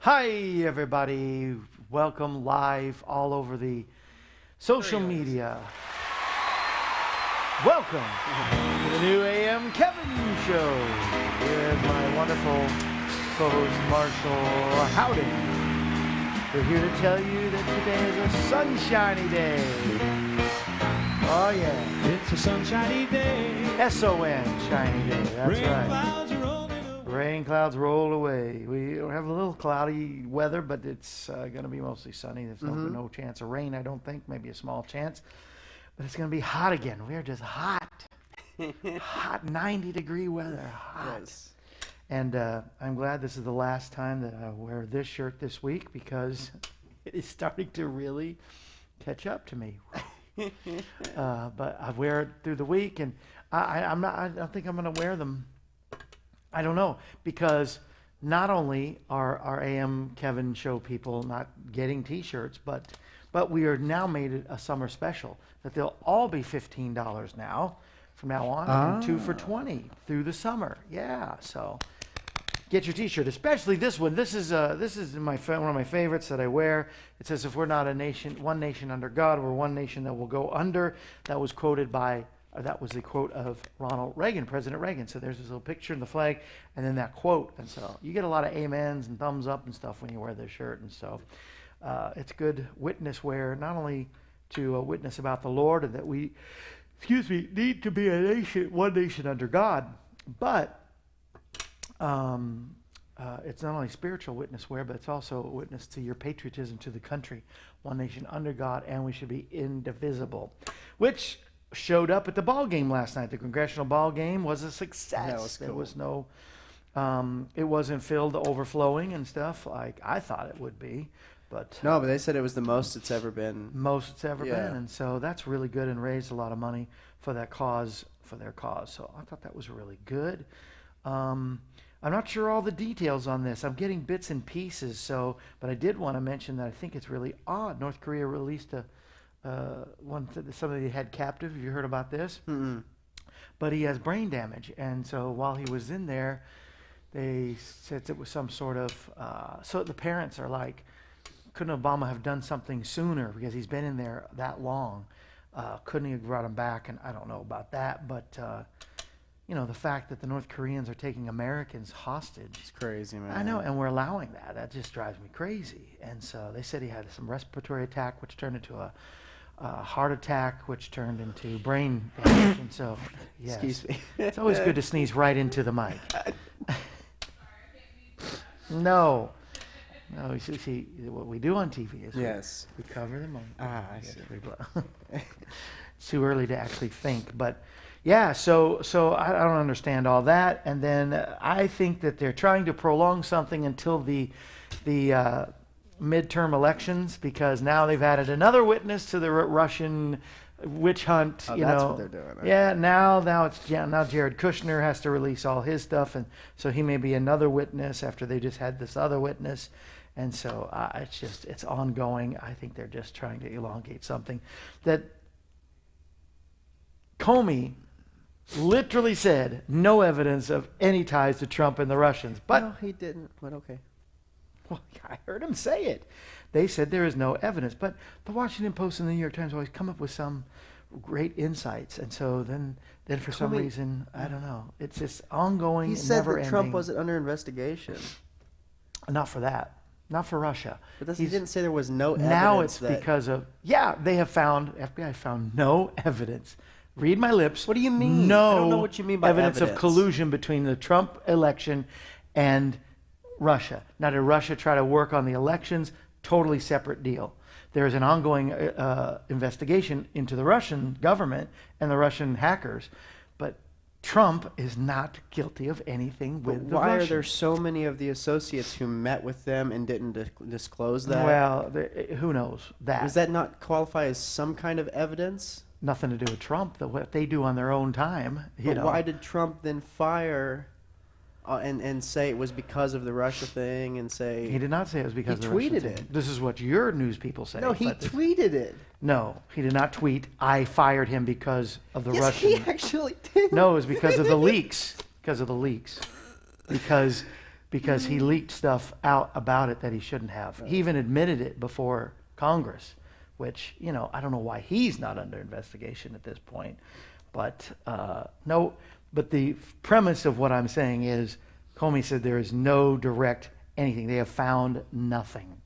Hi, everybody. Welcome live all over the social media. Welcome to the new AM Kevin Show with my wonderful co-host Marshall Howden. We're here to tell you that today is a sunshiny day. Oh, yeah. It's a sunshiny day. S-O-N, shiny day. That's Rain right. clouds are rolling away. Rain clouds roll away. We have a little cloudy weather, but it's going to be mostly sunny. There's no chance of rain, I don't think. Maybe a small chance. But it's going to be hot again. We're just hot. Hot 90-degree weather. Hot. Yes. And I'm glad this is the last time that I wear this shirt this week because it is starting to really catch up to me. But I wear it through the week, and I don't think I'm going to wear them. I don't know, because not only are our AM Kevin Show people not getting T-shirts, but we are now made it a summer special that they'll all be $15 now from now on, and 2 for $20 through the summer. Yeah, so get your T-shirt, especially this one. This is one of my favorites that I wear. It says, "If we're not a nation, one nation under God, we're one nation that will go under." That was quoted by. That was the quote of Ronald Reagan, President Reagan. So there's this little picture in the flag, and then that quote. And so you get a lot of amens and thumbs up and stuff when you wear this shirt. And so it's good witness wear, not only to witness about the Lord and that we, need to be a nation, one nation under God, but it's not only spiritual witness wear, but it's also a witness to your patriotism to the country, one nation under God, and we should be indivisible, which showed up at the ball game last night. The congressional ball game was a success. That was cool. There was no, it wasn't filled to overflowing and stuff like I thought it would be, but No, but they said it was the most it's ever been. most it's ever Yeah. been, and so that's really good and raised a lot of money for that cause, for their cause. So I thought that was really good. I'm not sure all the details on this. I'm getting bits and pieces. So, but I did want to mention that I think it's really odd. North Korea released somebody they had captive. Have you heard about this? Mm-mm. But he has brain damage, and so while he was in there, they said it was some sort of. So the parents are like, couldn't Obama have done something sooner because he's been in there that long? Couldn't he have brought him back? And I don't know about that, but the fact that the North Koreans are taking Americans hostage. It's crazy, man. I know, and we're allowing that. That just drives me crazy. And so they said he had some respiratory attack, which turned into a heart attack, which turned into brain damage. And so, yes. Excuse me. It's always good to sneeze right into the mic. No, you see, what we do on TV is Yes. we cover the mic. Ah, I Yes, see. it's too early to actually think, but yeah. So I don't understand all that, and then I think that they're trying to prolong something until the midterm elections, because now they've added another witness to the Russian witch hunt. Oh, that's what they're doing. Okay. Yeah, now Jared Kushner has to release all his stuff, and so he may be another witness after they just had this other witness, and so it's ongoing. I think they're just trying to elongate something that Comey literally said no evidence of any ties to Trump and the Russians, but No, he didn't. But okay. well, I heard him say it. They said there is no evidence, but the Washington Post and the New York Times always come up with some great insights, and so then for some Comey- reason, I don't know. It's just ongoing, He said never that Trump ending. wasn't under investigation. Not for that. Not for Russia. But he He's- didn't say there was no evidence. Now it's that, because of FBI found no evidence. Read my lips. What do you mean? No I don't know what you mean by evidence of evidence. collusion between the Trump election and Russia. Now, did Russia try to work on the elections? Totally separate deal. There is an ongoing investigation into the Russian government and the Russian hackers, but Trump is not guilty of anything with the Why Russians. are there so many of the associates who met with them and didn't disclose that? Well, who knows that? Does that not qualify as some kind of evidence? Nothing to do with Trump. What they do on their own time. But why did Trump then fire and say it was because of the Russia thing and say... He did not say it was because He of the Russian tweeted thing. it. This is what your news people say. No, he but tweeted it. No, he did not tweet, "I fired him because of the Yes, Russian." he actually did. No, it was because of the leaks. Because because he leaked stuff out about it that he shouldn't have. He even admitted it before Congress, which, I don't know why he's not under investigation at this point. But no, but the premise of what I'm saying is Comey said there is no direct anything. They have found nothing.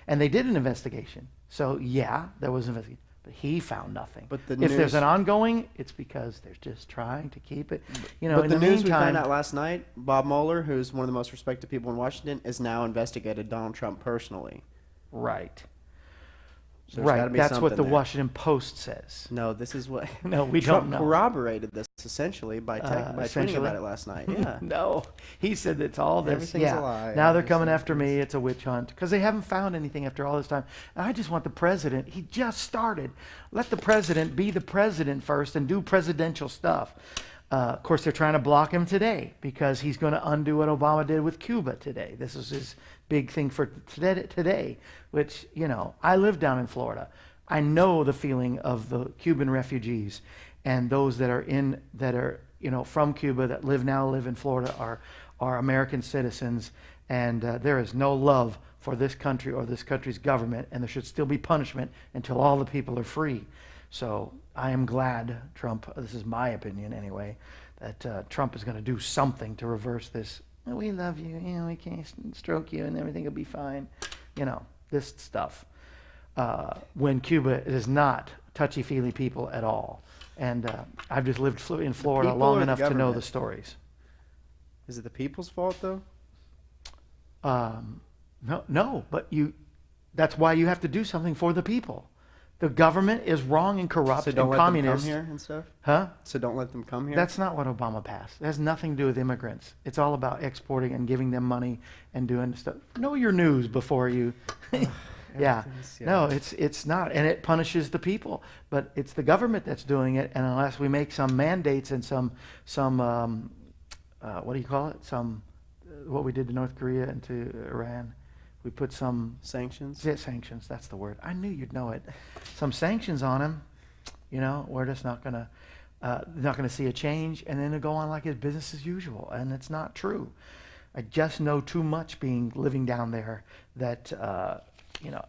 And they did an investigation. So, yeah, there was an investigation. But he found nothing. But the if news, there's an ongoing, it's because they're just trying to keep it. But in the news we meantime, found out last night, Bob Mueller, who's one of the most respected people in Washington, is now investigated Donald Trump personally. right. So there's gotta Right. be That's what something the there. Washington Post says. No, this is what No, we Trump don't know. corroborated this essentially by tweeting essentially? about it last night. Yeah. No, he said it's all this. Everything's yeah. a lie. Now they're coming Everything's- after me. It's a witch hunt because they haven't found anything after all this time. And I just want the president. He just started. Let the president be the president first and do presidential stuff. Of course, they're trying to block him today because he's going to undo what Obama did with Cuba today. This is his big thing for today, which, I live down in Florida. I know the feeling of the Cuban refugees and those that are from Cuba that live in Florida are American citizens, and there is no love for this country or this country's government, and there should still be punishment until all the people are free. So I am glad Trump, this is my opinion anyway, that Trump is going to do something to reverse this. We love you, we can't stroke you and everything will be fine. This stuff. When Cuba is not touchy-feely people at all. And I've just lived in Florida people long or the enough to know government? the stories. Is it the people's fault though? No, but that's why you have to do something for the people. The government is wrong and corrupt So don't and let communist. them come here and stuff. Huh? So don't let them come here. That's not what Obama passed. It has nothing to do with immigrants. It's all about exporting and giving them money and doing stuff. Know your news before you. Yeah. No, it's not, and it punishes the people. But it's the government that's doing it, and unless we make some mandates and some what do you call it? What we did to North Korea and to Iran, we put some sanctions. yeah, sanctions. That's the word. I knew you'd know it. Some sanctions on him. We're just not gonna see a change, and then it'll go on like it's business as usual, and it's not true. I just know too much living down there that.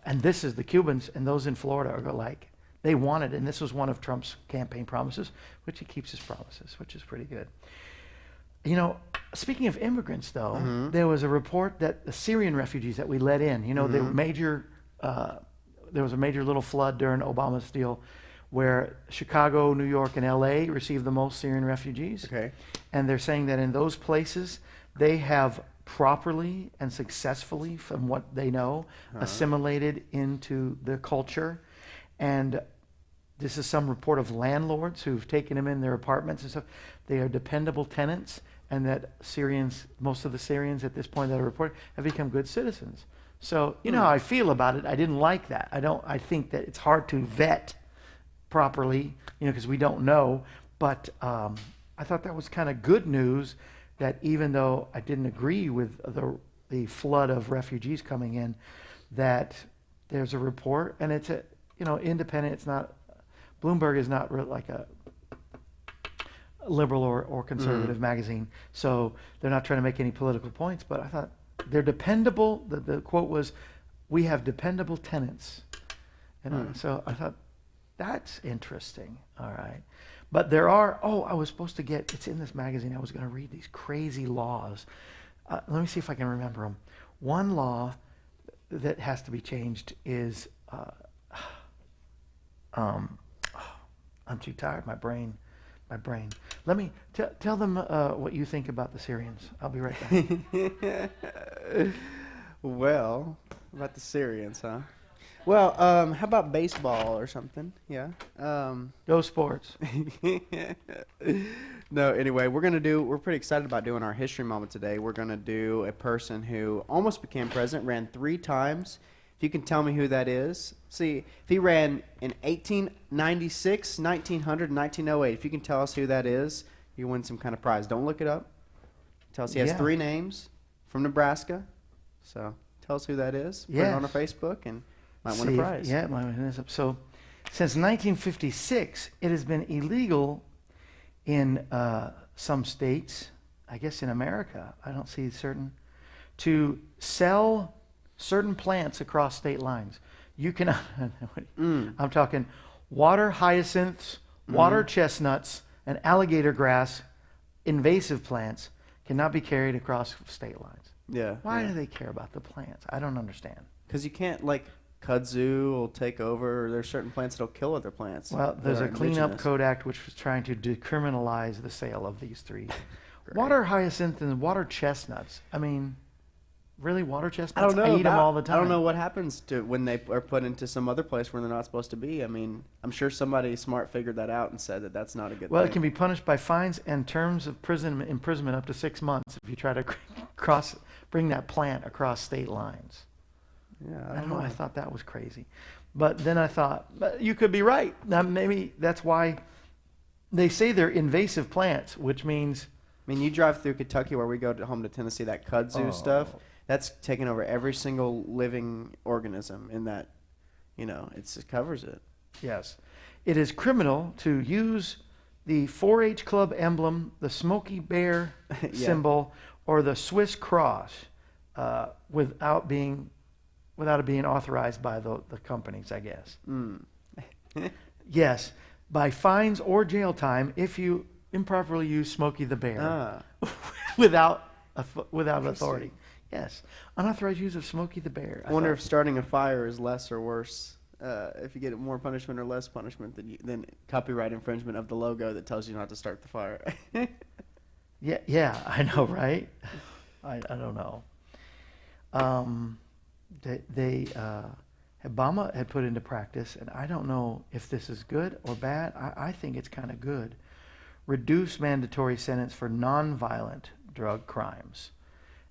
And this is the Cubans and those in Florida are like, they want it. And this was one of Trump's campaign promises, which he keeps his promises, which is pretty good. Speaking of immigrants, though, there was a report that the Syrian refugees that we let in, there was a major little flood during Obama's deal where Chicago, New York, and LA received the most Syrian refugees. Okay. And they're saying that in those places, they have properly and successfully, from what they know, assimilated into the culture. And this is some report of landlords who've taken them in their apartments and stuff. They are dependable tenants, and that most of the Syrians at this point that are reported have become good citizens. So, how I feel about it. I didn't like that. I think that it's hard to vet properly, because we don't know. But I thought that was kind of good news, that even though I didn't agree with the flood of refugees coming in, that there's a report, and it's independent. It's not, Bloomberg is not like a liberal or conservative magazine, so they're not trying to make any political points. But I thought they're dependable. The quote was, "We have dependable tenants," and so I thought that's interesting. All right. But there are, I was supposed to it's in this magazine. I was going to read these crazy laws. Let me see if I can remember them. One law that has to be changed is, I'm too tired, my brain. Let me, tell them what you think about the Syrians. I'll be right back. Well, about the Syrians, huh? Well, how about baseball or something? Yeah. Go sports. No, anyway, we're pretty excited about doing our history moment today. We're going to do a person who almost became president, ran 3 times. If you can tell me who that is. See, if he ran in 1896, 1900, 1908, if you can tell us who that is, you win some kind of prize. Don't look it up. Tell us he has 3 names from Nebraska. So tell us who that is. Put it on our Facebook and might win a prize. Yeah, might win this. So, since 1956, it has been illegal in some states. I guess in America, I don't see certain. to sell certain plants across state lines. You can, I'm talking water hyacinths, water chestnuts, and alligator grass, invasive plants, cannot be carried across state lines. Yeah. Why do they care about the plants? I don't understand. Because you can't, like, kudzu will take over. Or there's certain plants that'll kill other plants. Well, that there's are a Clean Up indigenous. Code Act which was trying to decriminalize the sale of these three. Water hyacinth and water chestnuts. I mean, really, water chestnuts? I don't know. I eat them all the time. I don't know what happens to when they are put into some other place where they're not supposed to be. I mean, I'm sure somebody smart figured that out and said that that's not a good Well, thing. it can be punished by fines and terms of imprisonment up to 6 months if you try to bring that plant across state lines. Yeah, I don't know. I thought that was crazy. But then I thought, but you could be right. Now, maybe that's why they say they're invasive plants, which means... I mean, you drive through Kentucky where we go home to Tennessee, that kudzu stuff, that's taken over every single living organism in that, it covers it. Yes. It is criminal to use the 4-H club emblem, the Smoky Bear Yeah. symbol, or the Swiss cross without it being authorized by the companies, I guess. Yes. By fines or jail time if you improperly use Smokey the Bear without authority. Yes. Unauthorized use of Smokey the Bear. I wonder if starting a fire is less or worse. If you get more punishment or less punishment than copyright infringement of the logo that tells you not to start the fire. Yeah, I know, right? I don't know. Obama had put into practice, and I don't know if this is good or bad. I think it's kind of good. Reduce mandatory sentence for nonviolent drug crimes.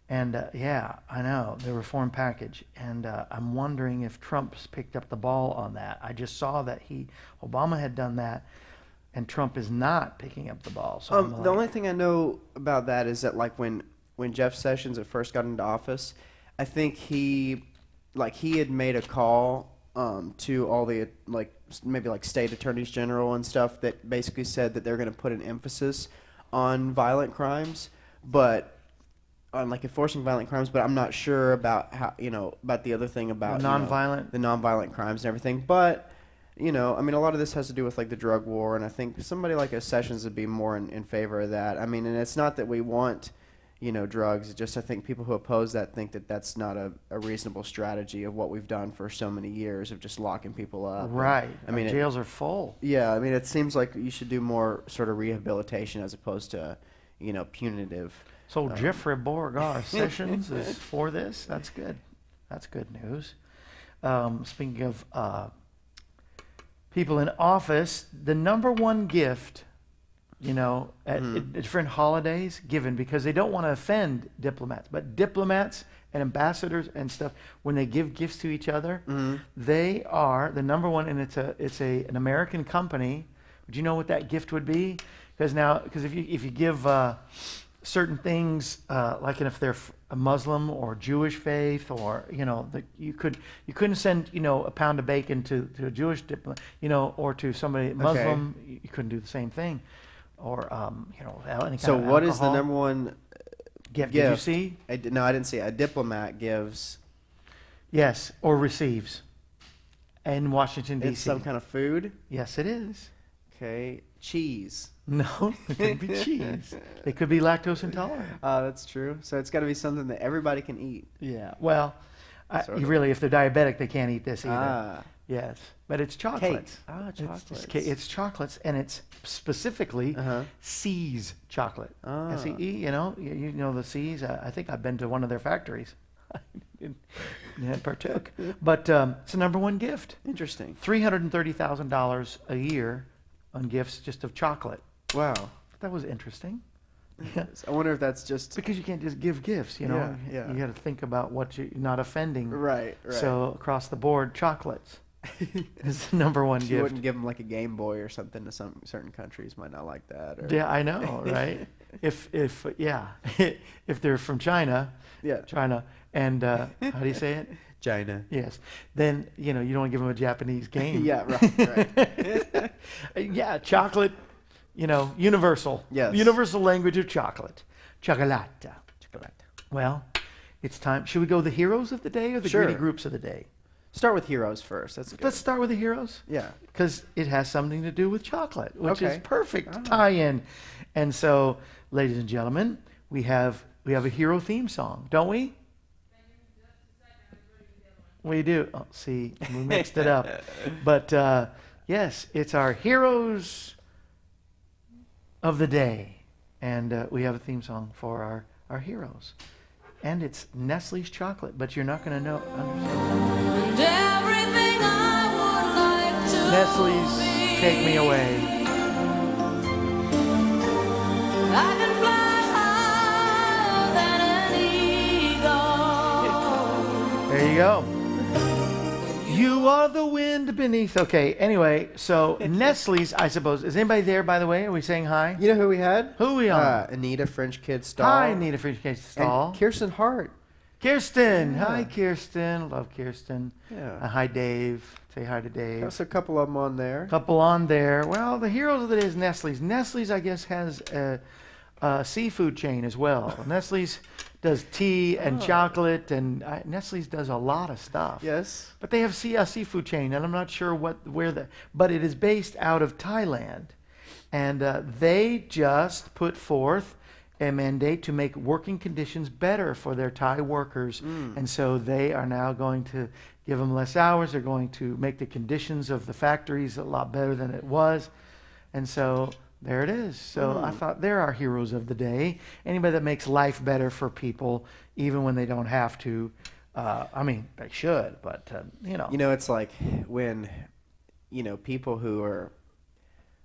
And yeah, I know, the reform package. And I'm wondering if Trump's picked up the ball on that. I just saw that Obama had done that, and Trump is not picking up the ball. So The only thing I know about that is that, like, when Jeff Sessions had first got into office, I think he had made a call to all the maybe state attorneys general and stuff that basically said that they're going to put an emphasis on violent crimes, but on enforcing violent crimes. But I'm not sure about how about the other thing about the nonviolent crimes and everything. But I mean, a lot of this has to do with the drug war, and I think somebody like a Sessions would be more in favor of that. I mean, and it's not that we want drugs. It's just I think people who oppose that think that that's not a reasonable strategy of what we've done for so many years of just locking people up. Right. I mean, jails are full. Yeah, I mean, it seems like you should do more sort of rehabilitation as opposed to, punitive. So Jeffrey Beauregard Sessions is for this. That's good. That's good news. Speaking of people in office, the number one gift at different holidays given, because they don't want to offend diplomats, but diplomats and ambassadors and stuff, when they give gifts to each other, they are the number one, and it's an American company. Would you know what that gift would be? Because if you give certain things, like if they're a Muslim or Jewish faith, or you couldn't send a pound of bacon to a Jewish diplomat, or to somebody Muslim. Okay. You couldn't do the same thing. Or any kind so of what alcohol. Is the number one gift? Did you see? No, I didn't see it. A diplomat gives. Yes, or receives. In Washington, D.C. It's some kind of food? Yes, it is. Okay. Cheese. No, it could be cheese. It could be lactose intolerant. That's true. So it's got to be something that everybody can eat. Yeah. Well, really, if they're diabetic, they can't eat this either. Yes, but it's chocolates. Chocolates. It's chocolates, and it's specifically See's chocolate. S-E-E, you know the See's. I think I've been to one of their factories. I partook. But it's the number one gift. Interesting. $330,000 a year on gifts just of chocolate. Wow. That was interesting. I wonder if that's just because you can't just give gifts, Yeah. You got to think about what you're not offending. Right. So across the board, chocolates is the number one gift. You wouldn't give them like a Game Boy or something to some certain countries might not like that. Or... Yeah, I know, right? if they're from China, and how do you say it? China. Yes. Then you don't give them a Japanese game. Yeah, right. Yeah, chocolate. Universal. Yes. Universal language of chocolate. Chocolata. Chocolate. Well, it's time. Should we go the heroes of the day or the Sure. greedy groups of the day? Start with heroes first. That's good. Let's start with the heroes. Yeah. Because it has something to do with chocolate, which is Okay. perfect Ah. tie-in. And so, ladies and gentlemen, we have a hero theme song, don't we? We do. Oh, see, we mixed it up. But yes, it's our heroes of the day, and we have a theme song for our heroes. And it's Nestle's chocolate, but you're not going to know. Understand. Everything I would like to Nestle's be. Take Me Away. I can fly higher than an eagle. There you go. You are the wind beneath. Okay, anyway, so Nestle's, I suppose. Is anybody there, by the way? Are we saying hi? You know who we had? Who are we on? Anita, French Kid Stall. Hi, Anita French Stall. And Kirsten Hart. Kirsten. Yeah. Hi, Kirsten. Love Kirsten. Yeah. Hi, Dave. Say hi to Dave. There's a couple of them on there. Couple on there. Well, the heroes of the day is Nestle's. Nestle's, I guess, has a seafood chain as well. Nestle's does tea and chocolate, and Nestle's does a lot of stuff. Yes. But they have a seafood chain, and I'm not sure but it is based out of Thailand, and they just put forth a mandate to make working conditions better for their Thai workers, and so they are now going to give them less hours. They're going to make the conditions of the factories a lot better than it was, and so there it is. So I thought they're our heroes of the day. Anybody that makes life better for people, even when they don't have to. I mean, they should, but you know. You know, it's like when, people who are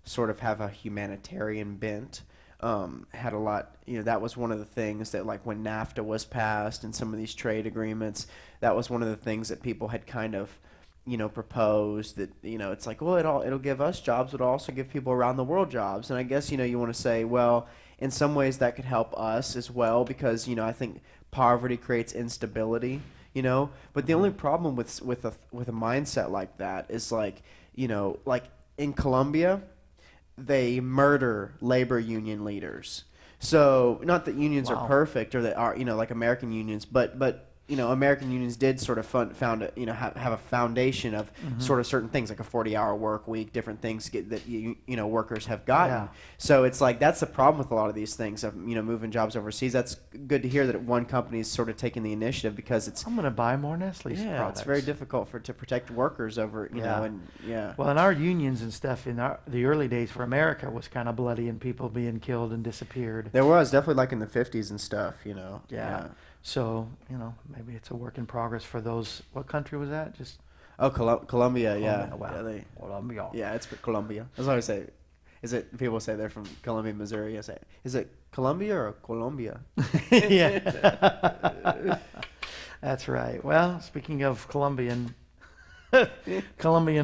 sort of have a humanitarian bent had a lot, that was one of the things that, like, when NAFTA was passed and some of these trade agreements, that was one of the things that people had kind of, proposed that, it's like, well, it'll give us jobs, it'll also give people around the world jobs. And I guess, you want to say, well, in some ways that could help us as well because, I think poverty creates instability, But the only problem with a mindset like that is like, like in Colombia, they murder labor union leaders. So not that unions Wow. are perfect or that are, like American unions, but American unions did sort of have a foundation of sort of certain things like a 40-hour work week, different things that workers have gotten. Yeah. So it's like that's the problem with a lot of these things of moving jobs overseas. That's good to hear that one company is sort of taking the initiative because it's I'm going to buy more Nestle's products. it's very difficult to protect workers over Yeah. yeah. Well, and our unions and stuff in the early days for America was kind of bloody and people being killed and disappeared. There was definitely like in the 50s and stuff, Yeah. So, maybe it's a work in progress for those. What country was that? Just Oh, Colombia, yeah. Colombia, wow. Yeah, Colombia. yeah, it's for Colombia. That's what I say. Is it people say they're from Columbia, Missouri? I say, is it Colombia or Colombia? Yeah. That's right. Well, speaking of Colombian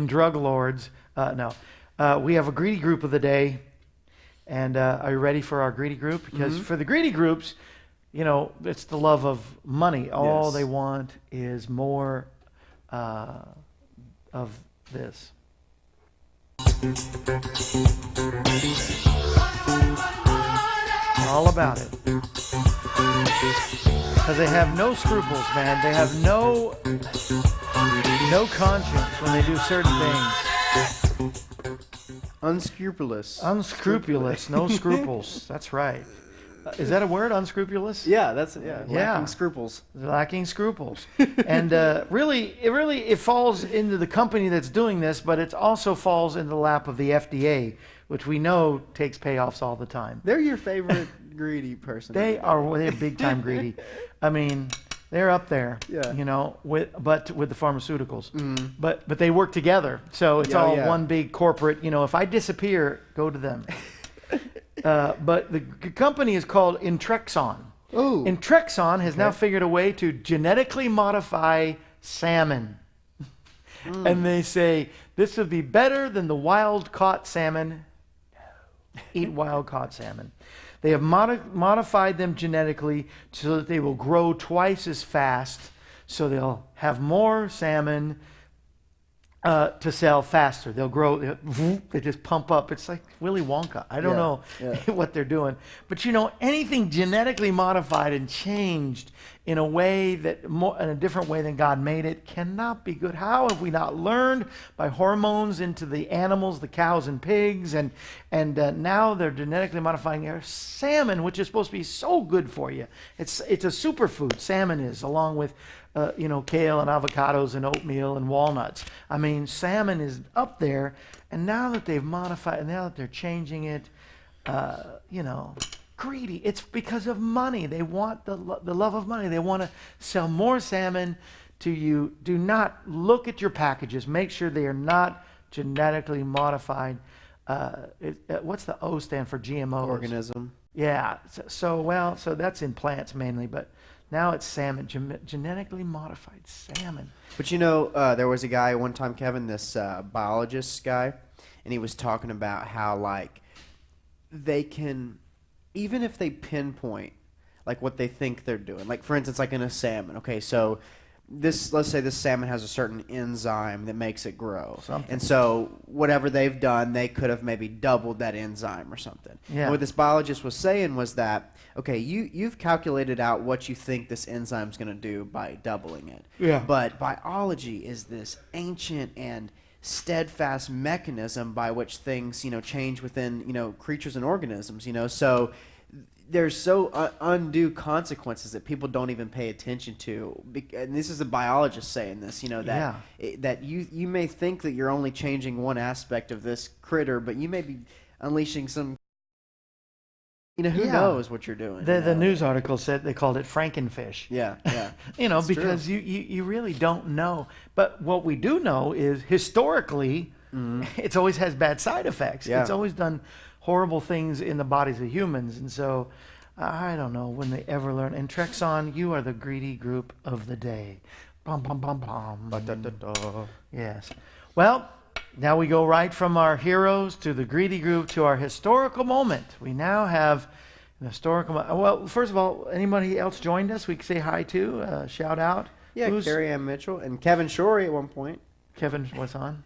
drug lords, no. We have a greedy group of the day. And are you ready for our greedy group? Because for the greedy groups, it's the love of money. All Yes. they want is more of this. All about it. Because they have no scruples, man. They have no conscience when they do certain things. Unscrupulous. Unscrupulous, no scruples. That's right. Is that a word, unscrupulous? Yeah, that's Yeah. lacking scruples. Lacking scruples. And it falls into the company that's doing this, but it also falls in the lap of the FDA, which we know takes payoffs all the time. They're your favorite greedy person. They're big time greedy. I mean, they're up there. Yeah. with the pharmaceuticals. But they work together, so it's all one big corporate. If I disappear, go to them. But the company is called Intrexon. Oh. Intrexon has now figured a way to genetically modify salmon. And they say this would be better than the wild caught salmon. Eat wild caught salmon. They have modified them genetically so that they will grow twice as fast, so they'll have more salmon to sell faster. They'll grow, they just pump up. It's like Willy Wonka. I don't know what they're doing. But anything genetically modified and changed in a way that more in a different way than God made it cannot be good. How have we not learned by hormones into the animals, the cows and pigs, and now they're genetically modifying their salmon, which is supposed to be so good for you. It's a superfood. Salmon is, along with kale and avocados and oatmeal and walnuts. I mean, salmon is up there, and now that they've modified, now that they're changing it, greedy. It's because of money. They want the love of money. They want to sell more salmon to you. Do not look at your packages. Make sure they are not genetically modified. What's the O stand for? GMOs. Organism. Yeah. So that's in plants mainly, but now it's salmon, genetically modified salmon. But there was a guy one time, Kevin, this biologist guy, and he was talking about how like they can, even if they pinpoint like what they think they're doing, like for instance, like in a salmon. Okay, so let's say this salmon has a certain enzyme that makes it grow. Something. And so whatever they've done, they could have maybe doubled that enzyme or something. Yeah. And what this biologist was saying was that, okay, you've calculated out what you think this enzyme's going to do by doubling it. Yeah. But biology is this ancient and steadfast mechanism by which things, change within, creatures and organisms, so there's so undue consequences that people don't even pay attention to. And this is a biologist saying this, that you may think that you're only changing one aspect of this critter, but you may be unleashing some, who knows what you're doing. The news article said they called it Frankenfish. Yeah. It's because you really don't know. But what we do know is historically, it's always has bad side effects. Yeah. It's always done horrible things in the bodies of humans. And so I don't know when they ever learn. And Trexon, you are the greedy group of the day. Bum, bum, bum, bum. Yes. Well, now we go right from our heroes to the greedy group to our historical moment. We now have an historical moment. Well, first of all, anybody else joined us we can say hi to? Shout out. Yeah, Carrie Ann Mitchell and Kevin Shorey at one point. Kevin was on?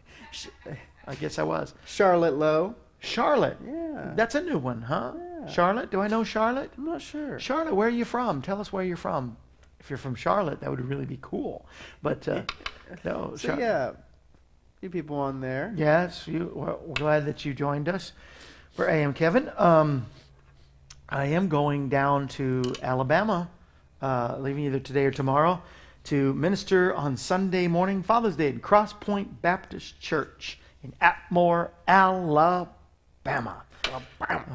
I guess I was. Charlotte Lowe. Charlotte. Yeah. That's a new one, huh? Yeah. Charlotte? Do I know Charlotte? I'm not sure. Charlotte, where are you from? Tell us where you're from. If you're from Charlotte, that would really be cool. But no. So yeah, few people on there. Yes, we're glad that you joined us for AM Kevin. I am going down to Alabama, leaving either today or tomorrow, to minister on Sunday morning, Father's Day, at Cross Point Baptist Church in Atmore, Alabama,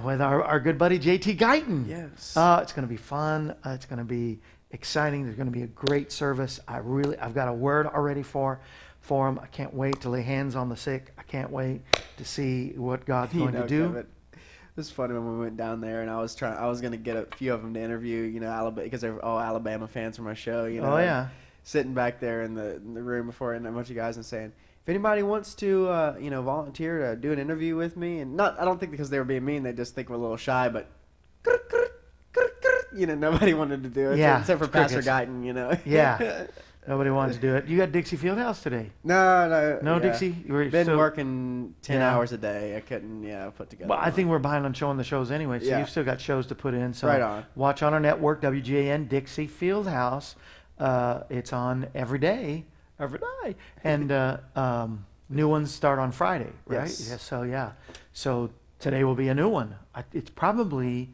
with our good buddy JT Guyton. Yes. It's going to be fun. It's going to be exciting. There's going to be a great service. I've got a word already for him. I can't wait to lay hands on the sick. I can't wait to see what God's going to do. Kevin, it was funny when we went down there, and I was going to get a few of them to interview, Alabama, because they're all Alabama fans from my show. Oh yeah. Sitting back there in the room before, and a bunch of guys and saying, if anybody wants to, volunteer to do an interview with me, and I don't think because they were being mean, they just think we're a little shy, but nobody wanted to do it, Yeah, except for Pastor crickets. Guyton, Yeah. Nobody wanted to do it. You got Dixie Fieldhouse today? No, No, yeah. Dixie? You were Been still working 10 Yeah. hours a day. I couldn't, put together. Well, I think we're behind on showing the shows anyway, so Yeah. you've still got shows to put in. So Right on. watch on our network, WGAN Dixie Fieldhouse. It's on every day, and new ones start on Friday, right? Yes. Yeah, so yeah, so today will be a new one. It's probably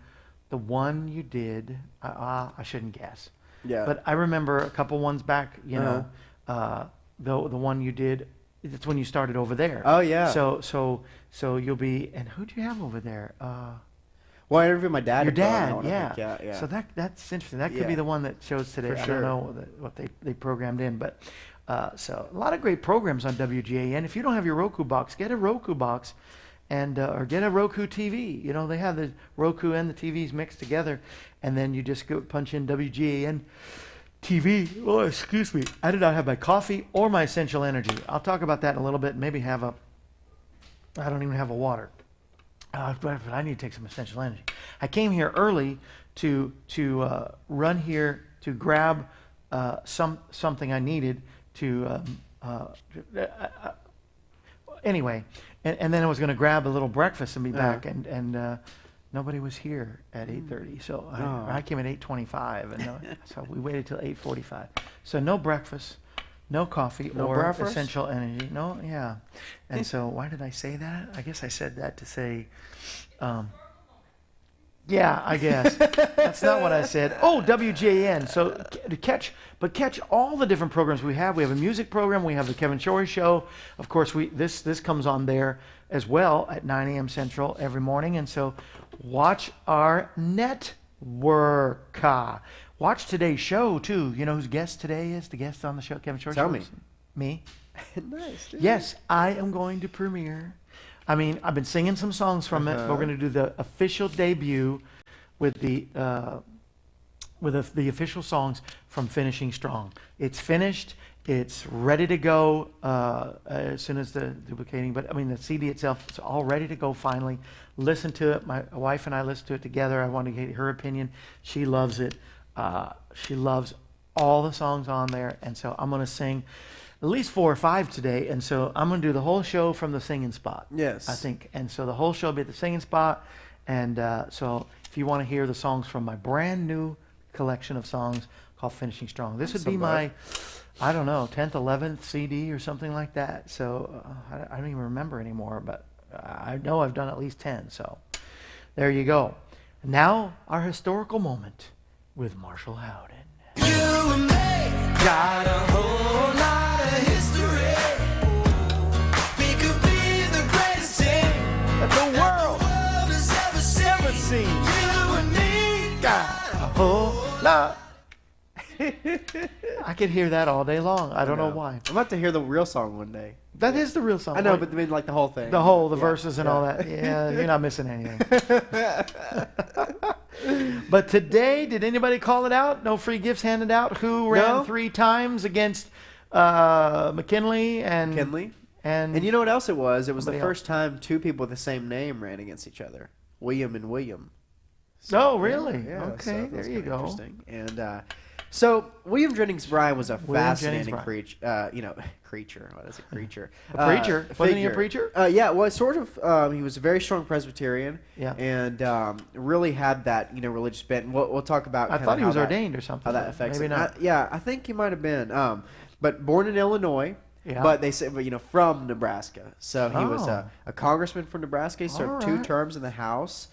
the one you did. I shouldn't guess, Yeah. but I remember a couple ones back. The one you did. It's when you started over there. Oh, yeah. So you'll be. And who do you have over there? Well, I interviewed my dad. Your at Bowen, I dad, wanna yeah. think. Yeah. So that's interesting. That could be Yeah. the one that shows today. For I sure. don't know what they programmed in, but so a lot of great programs on WGAN. If you don't have your Roku box, get a Roku box, and or get a Roku TV. They have the Roku and the TVs mixed together, and then you just go punch in WGAN TV. Oh, excuse me. I did not have my coffee or my essential energy. I'll talk about that in a little bit. Maybe I don't even have a water. But I need to take some essential energy. I came here early to run here to grab something I needed to. Anyway, and then I was going to grab a little breakfast and be back, and nobody was here at 8:30. So Oh. I came at 8:25, and so we waited till 8:45. So no breakfast, no coffee No or breakfast? essential energy. No, yeah. And so why did I say that? I guess I said that to say, yeah, I guess. That's not what I said. Oh, WJN. So catch all the different programs we have. We have a music program. We have the Kevin Shorey Show. Of course, this comes on there as well at 9 a.m. Central every morning. And so watch our network. Watch today's show, too. You know whose guest today is? The guest on the show, Kevin Shorey Tell Show? me. Me. Nice, dude. Yes, I am going to premiere. I mean, I've been singing some songs from it. But we're going to do the official debut with the official songs from Finishing Strong. It's finished. It's ready to go as soon as the duplicating. But I mean, the CD itself is all ready to go. Finally, listen to it. My wife and I listened to it together. I wanted to get her opinion. She loves it. She loves all the songs on there, and so I'm going to sing at least 4 or 5 today, and so I'm going to do the whole show from the singing spot. Yes. I think, and so the whole show will be at the singing spot, and so if you want to hear the songs from my brand new collection of songs called Finishing Strong, this would be my, I don't know, 10th, 11th CD or something like that. So I don't even remember anymore, but I know I've done at least 10. So there you go. Now our historical moment with Marshall Howden. You and me got a whole lot of history. We could be the greatest team That the world has ever seen. You and me got a whole lot. I could hear that all day long. I don't know why. I'm about to hear the real song one day. That is the real song. I know, right? but I mean, like the whole thing. the Yeah, verses and yeah. all that. Yeah, you're not missing anything. But today, did anybody call it out? No free gifts handed out. Who ran No. 3 times against McKinley and Kinley. And And you know what else it was? It was the Somebody first time 2 people with the same name ran against each other. William and William. Oh, really? Yeah, so Okay, that was there you kinda go. Interesting. And so William Jennings Bryan was a William fascinating Jennings creature. Creature. What is a creature? A preacher? Wasn't he a figure. preacher? Yeah, well, sort of. He was a very strong Presbyterian. Yeah. And really had that religious bent. And we'll talk about. I kinda thought he how was that- ordained or something. How that but affects maybe it. not. Yeah, I think he might have been. But born in Illinois. Yeah. But they say, from Nebraska. So he was Oh. a congressman from Nebraska. He served 2 Alright. terms in the House.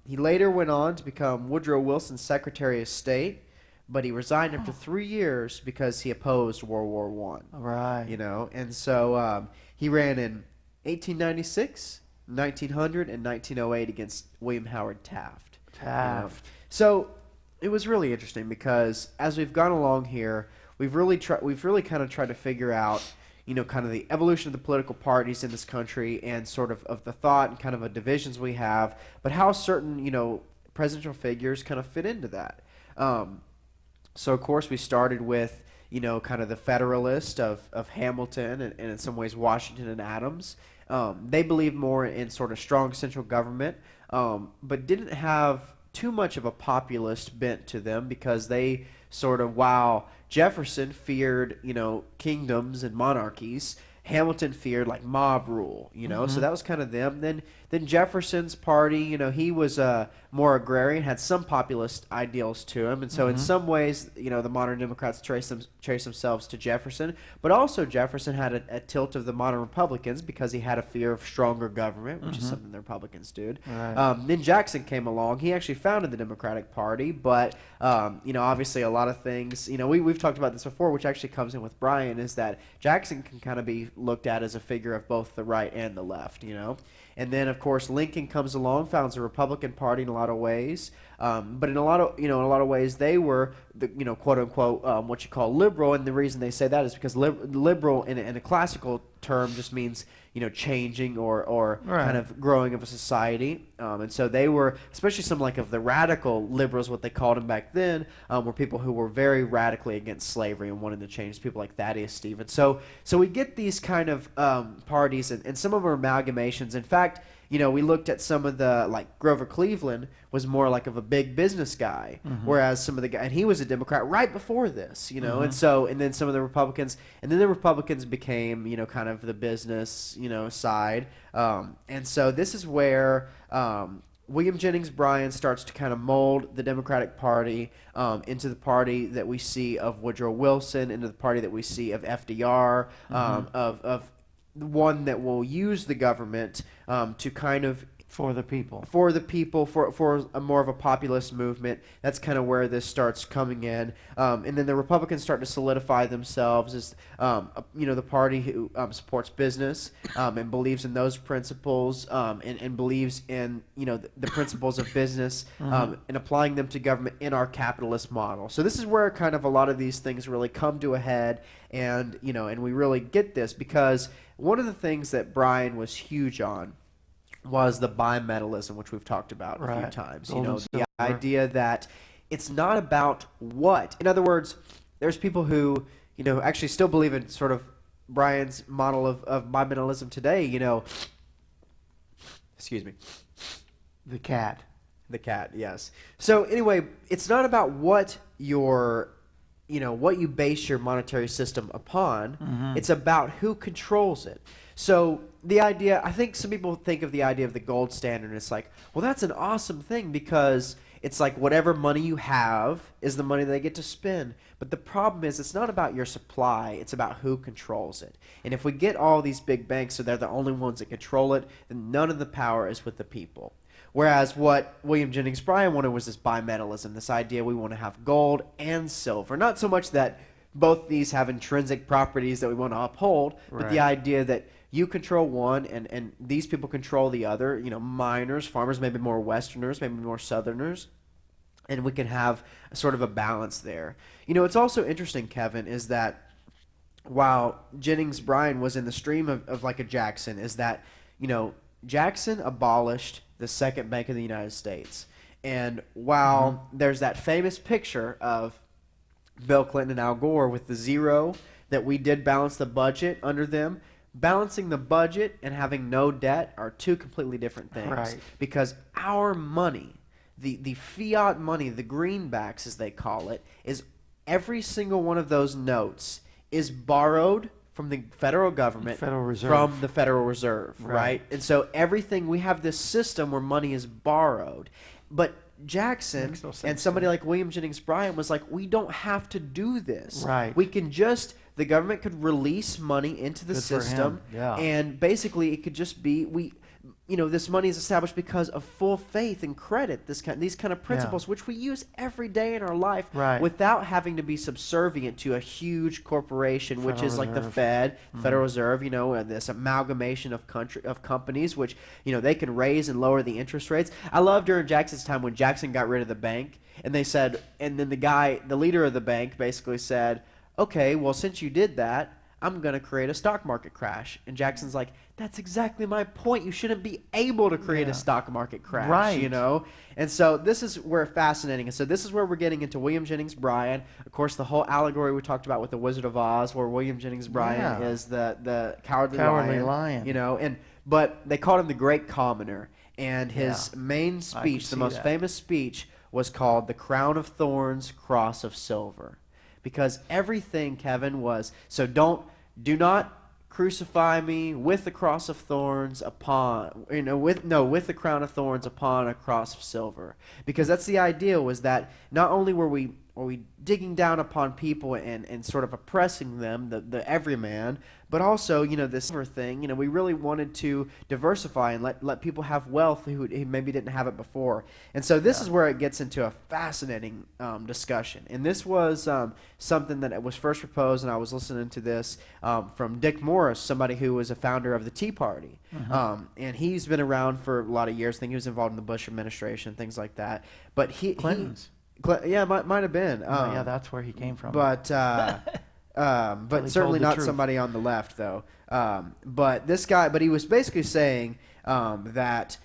He later went on to become Woodrow Wilson's Secretary of State, but he resigned after 3 years because he opposed World War One. Right. And so he ran in 1896, 1900, and 1908 against William Howard Taft. Taft. So it was really interesting because as we've gone along here, we've really kind of tried to figure out, kind of the evolution of the political parties in this country and sort of the thought and kind of the divisions we have, but how certain, presidential figures kind of fit into that. So of course we started with, kind of the Federalist of Hamilton and in some ways Washington and Adams. They believed more in sort of strong central government, but didn't have too much of a populist bent to them because they sort of, while Jefferson feared, kingdoms and monarchies, Hamilton feared like mob rule, so that was kind of them. Then Jefferson's party, he was more agrarian, had some populist ideals to him, and so in some ways, the modern Democrats trace themselves to Jefferson, but also Jefferson had a tilt of the modern Republicans because he had a fear of stronger government, which is something the Republicans did. Right. Then Jackson came along. He actually founded the Democratic Party, but obviously a lot of things. We've talked about this before, which actually comes in with Brian, is that Jackson can kind of be looked at as a figure of both the right and the left. And then of course Lincoln comes along, founds the Republican Party in a lot of ways, but in a lot of ways they were the quote unquote what you call liberal, and the reason they say that is because liberal in a classical term just means changing or Right. kind of growing of a society, and so they were, especially some like of the radical liberals, what they called them back then, were people who were very radically against slavery and wanted to change, people like Thaddeus Stevens. So we get these kind of parties, and some of them are amalgamations. In fact, we looked at some of the, like Grover Cleveland was more like of a big business guy, whereas some of the guys, and he was a Democrat right before this, and then some of the Republicans, and then the Republicans became, kind of the business, side. And so this is where William Jennings Bryan starts to kind of mold the Democratic Party into the party that we see of Woodrow Wilson, into the party that we see of FDR, of one that will use the government to kind of For the people. for the people, for a more of a populist movement. That's kind of where this starts coming in. And then the Republicans start to solidify themselves as, the party who supports business and believes in those principles and believes in, the principles of business and applying them to government in our capitalist model. So this is where kind of a lot of these things really come to a head. And, and we really get this because one of the things that Bryan was huge on was the bimetallism, which we've talked about a few Right. times. Gold and The silver. idea that it's not about what. In other words, there's people who, actually still believe in sort of Bryan's model of bimetallism today. Excuse me. The cat. The cat, yes. So anyway, it's not about what what you base your monetary system upon. It's about who controls it. So the idea, I think some people think of the idea of the gold standard, and it's like, well, that's an awesome thing because it's like whatever money you have is the money they get to spend. But the problem is it's not about your supply, it's about who controls it. And if we get all these big banks so they're the only ones that control it, then none of the power is with the people. Whereas what William Jennings Bryan wanted was this bimetallism, this idea we want to have gold and silver. Not so much that both these have intrinsic properties that we want to uphold, but the Right. idea that you control one and these people control the other, miners, farmers, maybe more Westerners, maybe more Southerners, and we can have sort of a balance there. It's also interesting, Kevin, is that while Jennings Bryan was in the stream of like a Jackson, is that, Jackson abolished the second bank of the United States. And while there's that famous picture of Bill Clinton and Al Gore with the zero that we did balance the budget under them, balancing the budget and having no debt are two completely different things. Right. Because our money, the fiat money, the greenbacks as they call it, is every single one of those notes is borrowed from the federal government, Federal Reserve. from the Federal Reserve, right? Right. And so everything, we have this system where money is borrowed. But Jackson Makes no sense and to somebody me. like William Jennings Bryan was like, we don't have to do this. Right. We can just, the government could release money into the Good for him. system. Yeah. And basically it could just be, this money is established because of full faith and credit, these kind of principles, which we use every day in our life Right. without having to be subservient to a huge corporation, which Federal is like the Reserve. Fed, Federal Reserve, this amalgamation of companies, which, they can raise and lower the interest rates. I love during Jackson's time when Jackson got rid of the bank and they said, and then the leader of the bank basically said, okay, well, since you did that, I'm going to create a stock market crash. And Jackson's like, that's exactly my point. You shouldn't be able to create a stock market crash, Right. And so this is where fascinating. And so this is where we're getting into William Jennings Bryan. Of course, the whole allegory we talked about with the Wizard of Oz, where William Jennings Bryan Yeah. is the cowardly Lion. But they called him the Great Commoner. And his Yeah. main I speech, can the see most that. famous speech, was called The Crown of Thorns, Cross of Silver. Because everything, Kevin, was, so do not crucify me with the cross of thorns upon, with the crown of thorns upon a cross of silver. Because that's the idea, was that not only were we digging down upon people and sort of oppressing them, the everyman, but also, this silver thing, we really wanted to diversify and let people have wealth who maybe didn't have it before. And so this is where it gets into a fascinating discussion. And this was something that was first proposed, and I was listening to this from Dick Morris, somebody who was a founder of the Tea Party. And he's been around for a lot of years. I think he was involved in the Bush administration, things like that. But Clinton's. Yeah, might have been. Yeah, that's where he came from. But Until he certainly told the not truth. somebody on the left, though. But this guy, he was basically saying that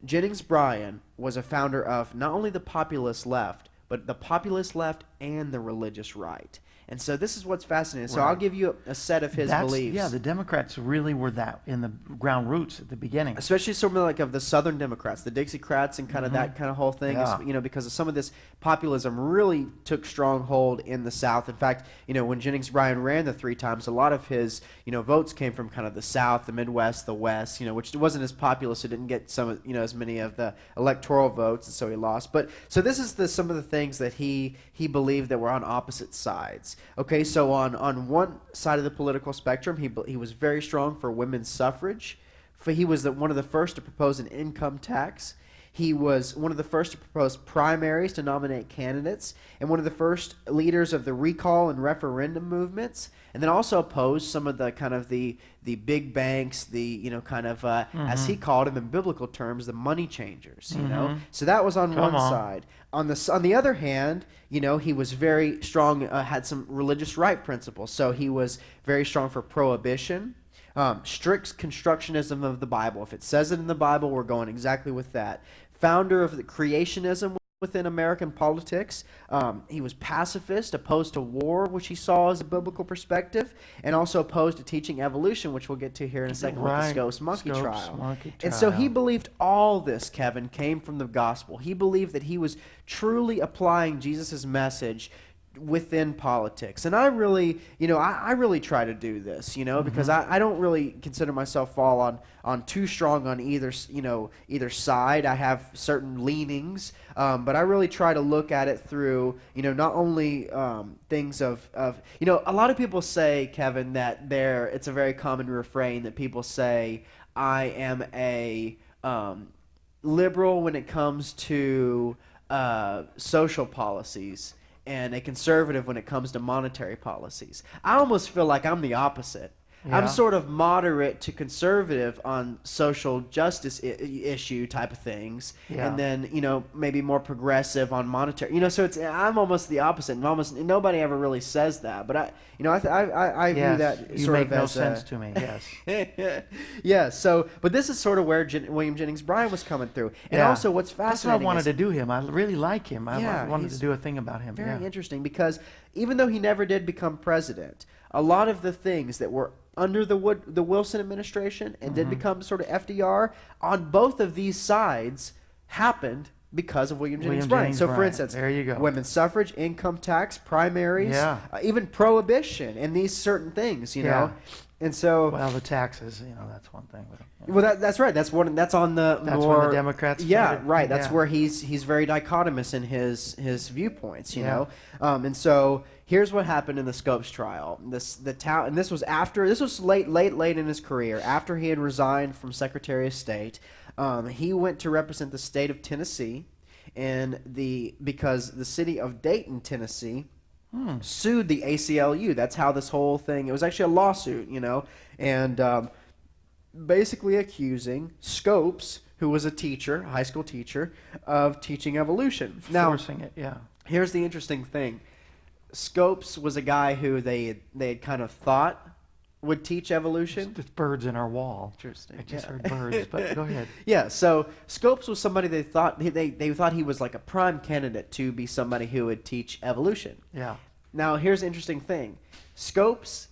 Jennings Bryan was a founder of not only the populist left, but the populist left and the religious right. And so this is what's fascinating. So Right. I'll give you a set of his beliefs. Yeah, the Democrats really were that in the ground roots at the beginning. Especially some like of the Southern Democrats, the Dixiecrats, and kind of that kind of whole thing. Yeah. You know, because of some of this populism really took strong hold in the South. In fact, you know, when Jennings Bryan ran the 3 times, a lot of his, you know, votes came from kind of the South, the Midwest, the West, you know, which wasn't as populous. So didn't get some, you know, as many of the electoral votes, and so he lost. But so this is some of the things that he believed that were on opposite sides. Okay, so on one side of the political spectrum, he was very strong for women's suffrage. He was one of the first to propose an income tax. He was one of the first to propose primaries to nominate candidates, and one of the first leaders of the recall and referendum movements, and then also opposed some of the kind of the big banks, the, you know, kind of as he called them in biblical terms, the money changers, you know. So that was on one side. On the other hand, you know, he was very strong, had some religious right principles. So he was very strong for prohibition. Strict constructionism of the Bible. If it says it in the Bible, we're going exactly with that. Founder of the creationism within American politics. He was pacifist, opposed to war, which he saw as a biblical perspective, and also opposed to teaching evolution, which we'll get to here in a second with the Scopes monkey trial. And so he believed all this, Kevin, came from the gospel. He believed that he was truly applying Jesus' message within politics. And I really, you know, I really try to do this, you know, because I don't really consider myself fall on too strong on either, you know, either side. I have certain leanings, but I really try to look at it through, you know, not only things of, you know, a lot of people say, Kevin, that it's a very common refrain that people say, I am a liberal when it comes to social policies, and a conservative when it comes to monetary policies. I almost feel like I'm the opposite. Yeah. I'm sort of moderate to conservative on social justice issue type of things, Yeah. and then, you know, maybe more progressive on monetary. You know, so I'm almost the opposite, and almost nobody ever really says that. But I view Yes, that you sort make of no as sense to me. Yes. yeah. So, but this is sort of where William Jennings Bryan was coming through, and Yeah. also what's That's why I fascinating. wanted is, to do him. I really like him. I Yeah, wanted he's to do a thing about him. very Yeah. interesting, because even though he never did become president, a lot of the things that were under the Wilson administration and did become sort of FDR on both of these sides happened because of William Jennings Bryan. So, for Bryan. instance, There you go. women's suffrage, income tax, primaries, Yeah. Even prohibition, and these certain things, you know. And so, Well, the taxes, you know, that's one thing. well, that's right. That's on the That's more. when the Democrats. Yeah, started. right. That's Yeah. where he's very dichotomous in his viewpoints, you Yeah. know. And so here's what happened in the Scopes trial. And this was late in his career, after he had resigned from Secretary of State. He went to represent the state of Tennessee, because the city of Dayton, Tennessee, sued the ACLU. That's how this whole thing. It was actually a lawsuit, you know, and basically accusing Scopes, who was a teacher, a high school teacher, of teaching evolution. Now, Forcing it. Yeah. here's the interesting thing. Scopes was a guy who they had kind of thought would teach evolution. It's birds in our wall. Interesting. I just Yeah. heard birds, but go ahead. Yeah, so Scopes was somebody they thought he was like a prime candidate to be somebody who would teach evolution. Yeah. Now, here's the interesting thing. Scopes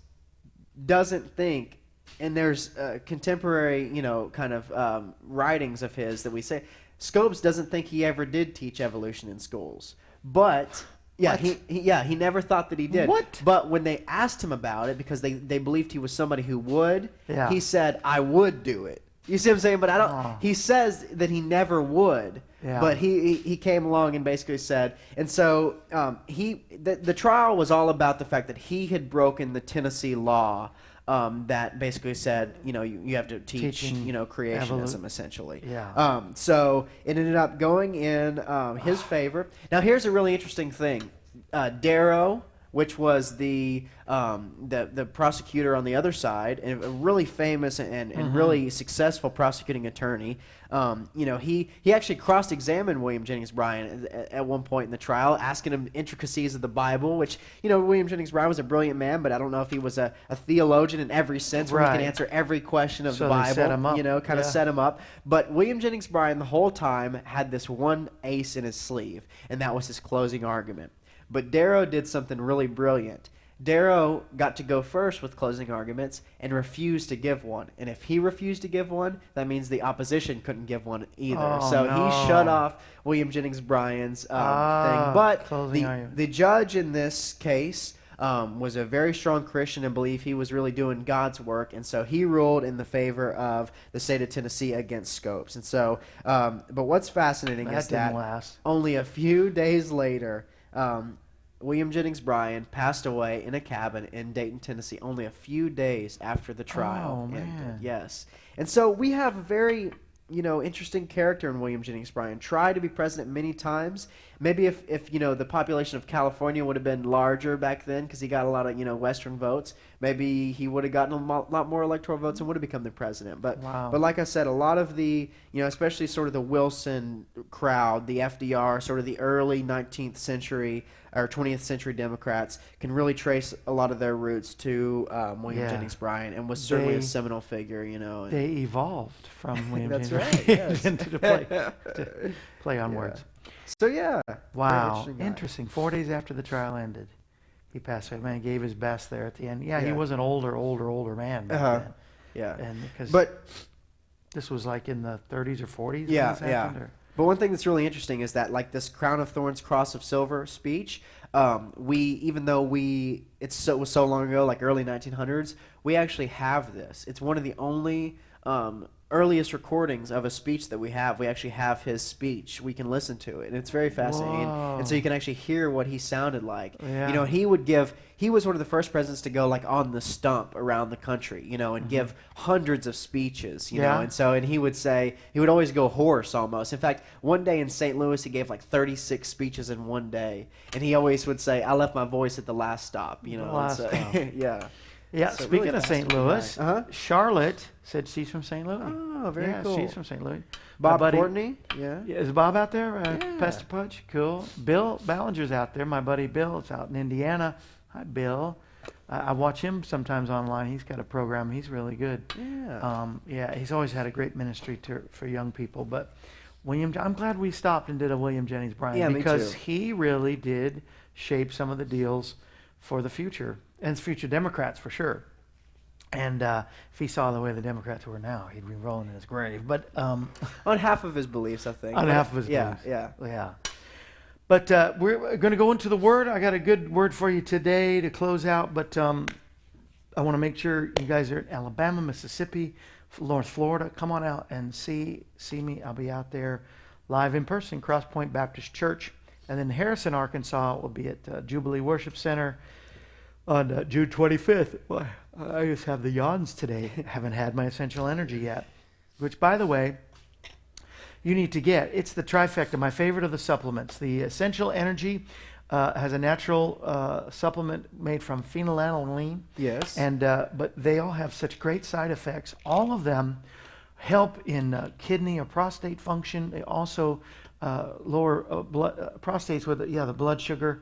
doesn't think, and there's contemporary, you know, kind of writings of his that we say, Scopes doesn't think he ever did teach evolution in schools. But, yeah, What? he never thought that he did. What? But when they asked him about it, because they believed he was somebody who would, Yeah. he said, I would do it. You see what I'm saying? But I don't. Oh. He says that he never would. Yeah. But he came along and basically said, and so the trial was all about the fact that he had broken the Tennessee law that basically said, you know, you have to teach, Teaching you know, creationism essentially. Yeah. So it ended up going in his favor. Now here's a really interesting thing. Darrow, which was the prosecutor on the other side, and a really famous and really successful prosecuting attorney. You know, he actually cross-examined William Jennings Bryan at one point in the trial, asking him intricacies of the Bible, which, you know, William Jennings Bryan was a brilliant man, but I don't know if he was a theologian in every sense where he Right. could answer every question of So the they Bible. set him up. You know, kind of Yeah. set him up. But William Jennings Bryan the whole time had this one ace in his sleeve, and that was his closing argument. But Darrow did something really brilliant. Darrow got to go first with closing arguments and refused to give one. And if he refused to give one, that means the opposition couldn't give one either. Oh, so no. he shut off William Jennings Bryan's thing. But closing argument. the judge in this case was a very strong Christian and believed he was really doing God's work. And so he ruled in the favor of the state of Tennessee against Scopes. And so, but what's fascinating That is didn't that last. only a few days later, William Jennings Bryan passed away in a cabin in Dayton, Tennessee, only a few days after the trial Oh, ended. man. Yes. And so we have a very, interesting character in William Jennings Bryan. Tried to be president many times. Maybe if the population of California would have been larger back then because he got a lot of, Western votes, maybe he would have gotten a lot more electoral votes and would have become the president. But Wow. but like I said, a lot of the, especially sort of the Wilson crowd, the FDR, sort of the early 19th century or 20th century Democrats can really trace a lot of their roots to William Yeah. Jennings Bryan, and was certainly They- a seminal figure, and- They evolved from William That's Jennings right, Bryan yes. into the play on Yeah. words. So yeah, very Wow, guy. interesting. 4 days after the trial ended, he passed away. Man, he gave his best there at the end. Yeah, he Yeah. was an older man back Uh-huh. then. Yeah, And because but this was like in the 30s or 40s. when Yeah, this yeah. happened, or- But one thing that's really interesting is that, like, this crown of thorns, cross of silver speech, even though it was so long ago, like early 1900s, we actually have this. It's one of the only earliest recordings of a speech that we have. We actually have his speech. We can listen to it, and it's very fascinating. And so Whoa. you can actually hear what he sounded like. Yeah. He was one of the first presidents to go, like, on the stump around the country, and give hundreds of speeches, Yeah. and he would always go hoarse almost. In fact, one day in St. Louis, he gave like 36 speeches in one day, and he always would say, "I left my voice at the last stop," The and last so- stop. yeah. Yeah, So speaking really of St. fascinating Louis, guy. Uh-huh. Charlotte said she's from St. Louis. Oh, very yeah, cool. she's from St. Louis. Bob My buddy- Courtney, yeah. Yeah, is Bob out there? Yeah. Pastor Pudge? Cool. Bill Ballinger's out there. My buddy Bill is out in Indiana. Hi, Bill. I watch him sometimes online. He's got a program. He's really good. Yeah. He's always had a great ministry for young people. But I'm glad we stopped and did a William Jennings Bryan Yeah, me because too. he really did shape some of the deals for the future and future Democrats for sure. And if he saw the way the Democrats were now, he'd be rolling in his grave. But On half of his beliefs, I think. on But- half of his yeah, beliefs. Yeah. Yeah. But we're going to go into the Word. I got a good word for you today to close out. But I want to make sure you guys are in Alabama, Mississippi, North Florida. Come on out and see me. I'll be out there live in person, Cross Point Baptist Church. And then Harrison, Arkansas will be at Jubilee Worship Center on June 25th. Well, I just have the yawns today. Haven't had my essential energy yet. Which, by the way, you need to get. It's the trifecta, my favorite of the supplements. The essential energy has a natural supplement made from phenylalanine. Yes. And but they all have such great side effects. All of them help in kidney or prostate function. They also lower prostates with the blood sugar.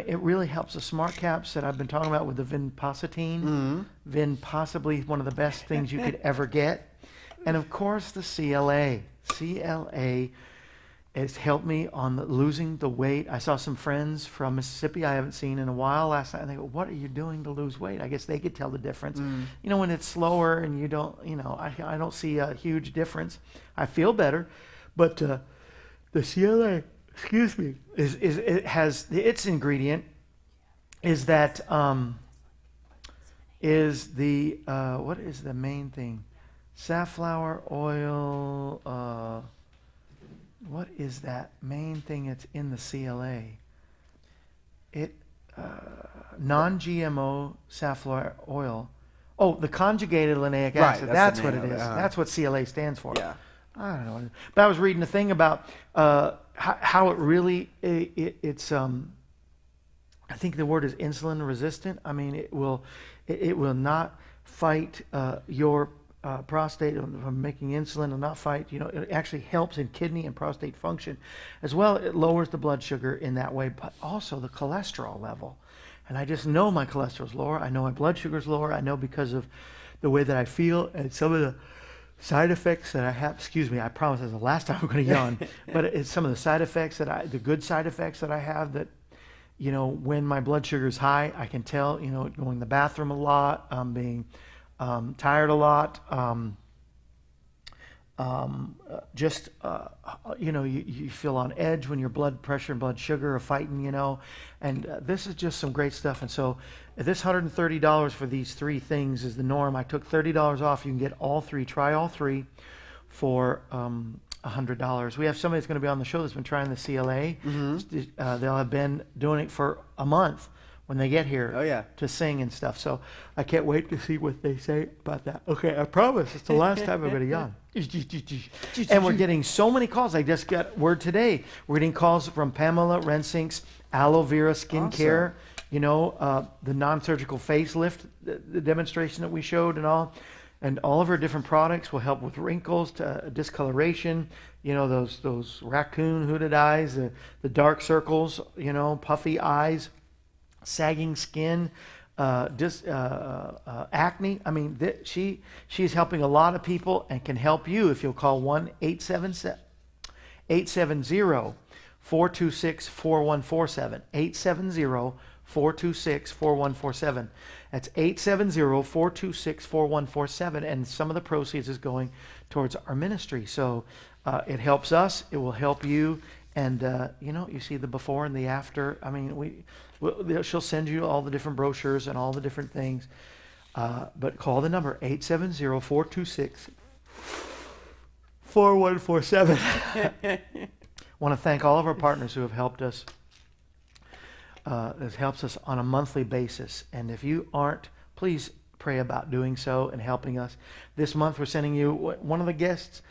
It really helps the smart caps that I've been talking about with the vinpocetine. Mm-hmm. Vin, possibly one of the best things you could ever get. And of course, the CLA. CLA has helped me on losing the weight. I saw some friends from Mississippi I haven't seen in a while last night, and they go, "What are you doing to lose weight?" I guess they could tell the difference. When it's slower and you don't, I don't see a huge difference. I feel better, but the CLA, it has its ingredient is that is the what is the main thing? Safflower oil. What is that main thing that's in the CLA? It non-GMO safflower oil. Oh, the conjugated linoleic Right, acid. that's That's the what name it of is. it, uh-huh. That's what CLA stands for. Yeah. I don't know. But I was reading a thing about how it really it's I think the word is insulin resistant. I mean, it will not fight your prostate from making insulin. It will not fight. It actually helps in kidney and prostate function, as well. It lowers the blood sugar in that way, but also the cholesterol level. And I just know my cholesterol's lower. I know my blood sugar's lower. I know because of the way that I feel and some of the side effects that I have. Excuse me, I promise this is the last time I'm going to yawn. But it's some of the side effects the good side effects that I have that, when my blood sugar is high, I can tell, going to the bathroom a lot, being tired a lot, you feel on edge when your blood pressure and blood sugar are fighting, and this is just some great stuff. And so this $130 for these three things is the norm. I took $30 off. You can get all three, try all three for $100. We have somebody that's going to be on the show that's been trying the CLA. They'll have been doing it for a month when they get here Oh, yeah. to sing and stuff. So I can't wait to see what they say about that. Okay, I promise it's the last time I'm going to yawn. And we're getting so many calls. I just got word today. We're getting calls from Pamela Rensink's aloe vera skincare. The non-surgical facelift, the demonstration that we showed and all. And all of her different products will help with wrinkles, discoloration, those raccoon hooded eyes, the dark circles, puffy eyes, sagging skin, acne. I mean, she's helping a lot of people and can help you if you'll call 1-870-426-4147. 870-426-4147. That's 870-426-4147. And some of the proceeds is going towards our ministry. So it helps us. It will help you. And, you see the before and the after. I mean, she'll send you all the different brochures and all the different things. But call the number, 870-426-4147. Want to thank all of our partners who have helped us. It helps us on a monthly basis. And if you aren't, please pray about doing so and helping us. This month we're sending you one of the guests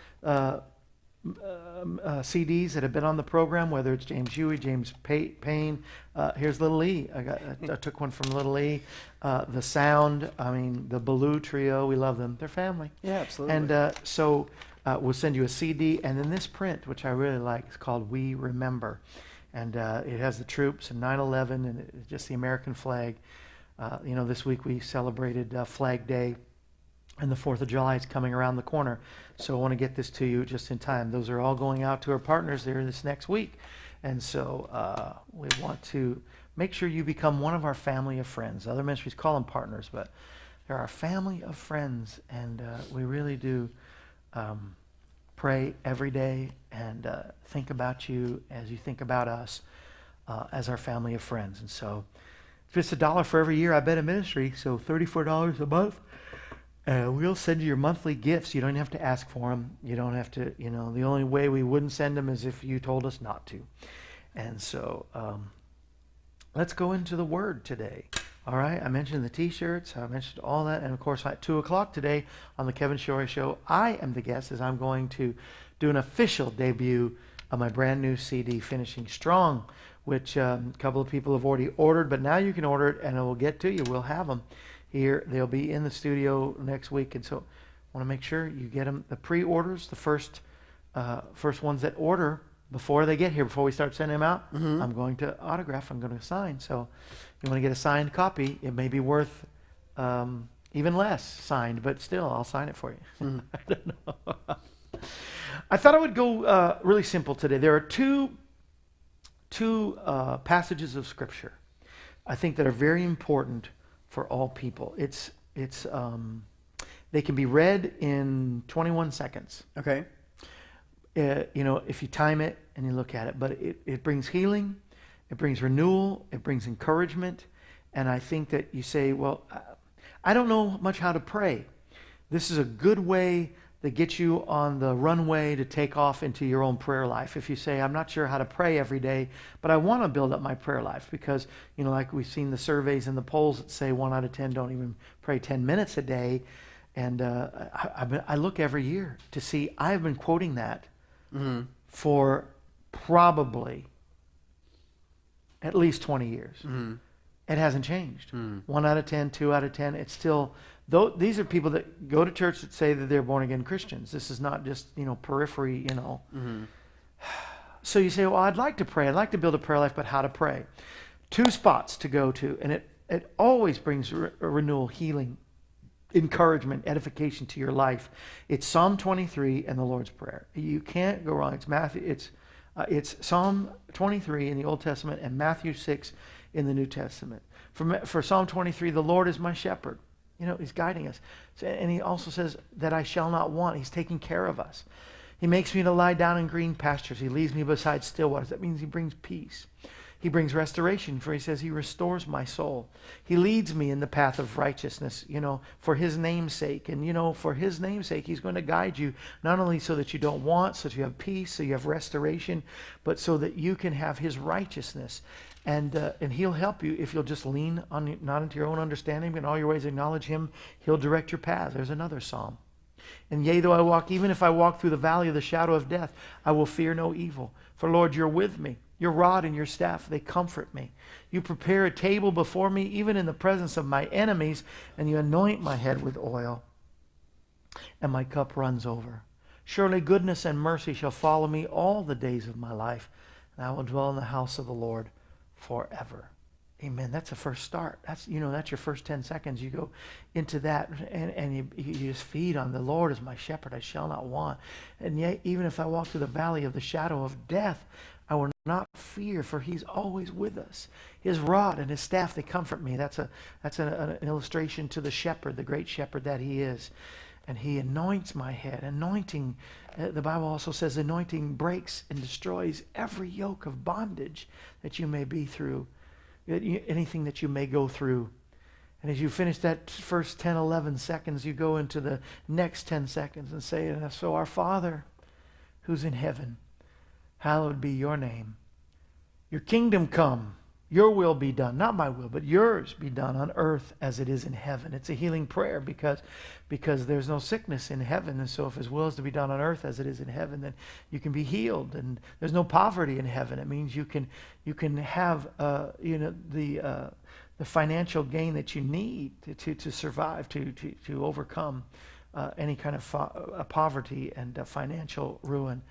CDs that have been on the program, whether it's James Huey, James Payne. Here's Little E. I took one from Little E. The Sound, the Baloo Trio, we love them. They're family. Yeah, absolutely. And so we'll send you a CD. And then this print, which I really like, is called We Remember. And it has the troops and 9/11 and it's just the American flag. This week we celebrated Flag Day, and the 4th of July is coming around the corner. So I want to get this to you just in time. Those are all going out to our partners there this next week. And so we want to make sure you become one of our family of friends. Other ministries call them partners, but they're our family of friends. And we really do pray every day and think about you as you think about us as our family of friends. And so if it's $1 for every year I bet a ministry, so $34 a month, we'll send you your monthly gifts. You don't have to ask for them. You don't have to, the only way we wouldn't send them is if you told us not to. And so let's go into the Word today. All right, I mentioned the T-shirts. I mentioned all that. And, of course, at 2 o'clock today on the Kevin Shorey Show, I am the guest as I'm going to do an official debut of my brand new CD, Finishing Strong, which a couple of people have already ordered. But now you can order it, and it will get to you. We'll have them here. They'll be in the studio next week. And so I want to make sure you get them. The pre-orders, the first ones that order before they get here, before we start sending them out, I'm going to autograph, I'm going to sign. So you want to get a signed copy, it may be worth even less signed, but still, I'll sign it for you. I don't know. I thought I would go really simple today. There are two passages of Scripture I think that are very important for all people. They can be read in 21 seconds. Okay. If you time it and you look at it, but it brings healing, it brings renewal, it brings encouragement. And I think that you say, well, I don't know much how to pray. This is a good way that gets you on the runway to take off into your own prayer life. If you say, I'm not sure how to pray every day, but I want to build up my prayer life because, like we've seen the surveys and the polls that say 1 out of 10 don't even pray 10 minutes a day. And I look every year to see, I've been quoting that for probably at least 20 years. It hasn't changed. 1 out of 10, 2 out of 10. It's still, these are people that go to church that say that they're born again Christians. This is not just, periphery, So you say, well, I'd like to pray. I'd like to build a prayer life, but how to pray? 2 spots to go to. And it always brings renewal, healing, encouragement, edification to your life. It's Psalm 23 and the Lord's Prayer. You can't go wrong. It's Psalm 23 in the Old Testament and Matthew 6 in the New Testament. For Psalm 23, the Lord is my shepherd. You know, he's guiding us. And he also says that I shall not want. He's taking care of us. He makes me to lie down in green pastures. He leads me beside still waters. That means he brings peace. He brings restoration, for he says he restores my soul. He leads me in the path of righteousness, you know, for his name's sake. And, you know, for his name's sake, he's going to guide you, not only so that you don't want, so that you have peace, so you have restoration, but so that you can have his righteousness. And he'll help you if you'll just lean on, not into your own understanding, but in all your ways acknowledge him. He'll direct your path. There's another psalm. And yea, though I walk, even if I walk through the valley of the shadow of death, I will fear no evil. For Lord, you're with me. Your rod and your staff, they comfort me. You prepare a table before me, even in the presence of my enemies, and you anoint my head with oil, and my cup runs over. Surely goodness and mercy shall follow me all the days of my life, and I will dwell in the house of the Lord forever. Amen. That's a first start. That's your first 10 seconds. You go into that and you just feed on the Lord is my shepherd. I shall not want. And yet, even if I walk through the valley of the shadow of death, I will not fear, for he's always with us. His rod and his staff, they comfort me. That's an illustration to the shepherd, the great shepherd that he is. And he anoints my head. Anointing, the Bible also says anointing breaks and destroys every yoke of bondage that you may be through. Anything that you may go through. And as you finish that first 10, 11 seconds, you go into the next 10 seconds and say, so our Father who's in heaven, hallowed be your name. Your kingdom come. Your will be done. Not my will, but yours be done on earth as it is in heaven. It's a healing prayer because there's no sickness in heaven. And so if his will is to be done on earth as it is in heaven, then you can be healed. And there's no poverty in heaven. It means you can have the financial gain that you need to survive, to overcome any kind of poverty and financial ruin.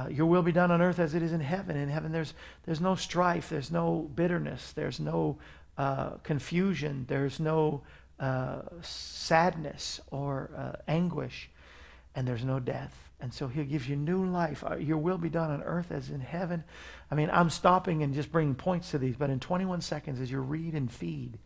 Your will be done on earth as it is in heaven. In heaven there's no strife, there's no bitterness, there's no confusion, there's no sadness or anguish, and there's no death. And so he'll give you new life. Your will be done on earth as in heaven. I mean, I'm stopping and just bringing points to these, but in 21 seconds as you read and feed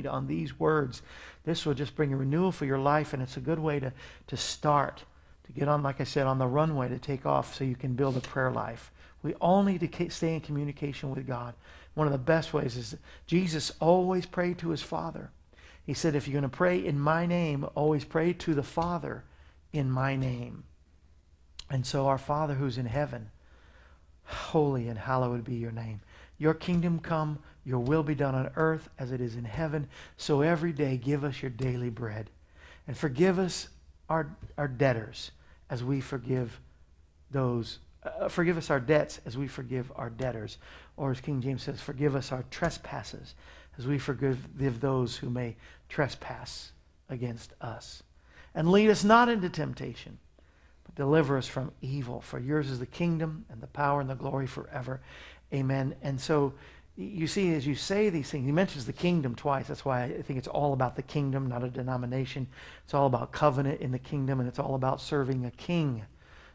on these words, this will just bring a renewal for your life, and it's a good way to start. To get on, like I said, on the runway to take off so you can build a prayer life. We all need to stay in communication with God. One of the best ways is Jesus always prayed to his Father. He said, if you're going to pray in my name, always pray to the Father in my name. And so our Father who's in heaven, holy and hallowed be your name. Your kingdom come, your will be done on earth as it is in heaven. So every day give us your daily bread. And forgive us our debtors as we forgive those. Forgive us our debts as we forgive our debtors. Or as King James says, forgive us our trespasses as we forgive those who may trespass against us. And lead us not into temptation, but deliver us from evil. For yours is the kingdom and the power and the glory forever. Amen. And so you see, as you say these things, he mentions the kingdom twice. That's why I think it's all about the kingdom, not a denomination. It's all about covenant in the kingdom, and it's all about serving a king,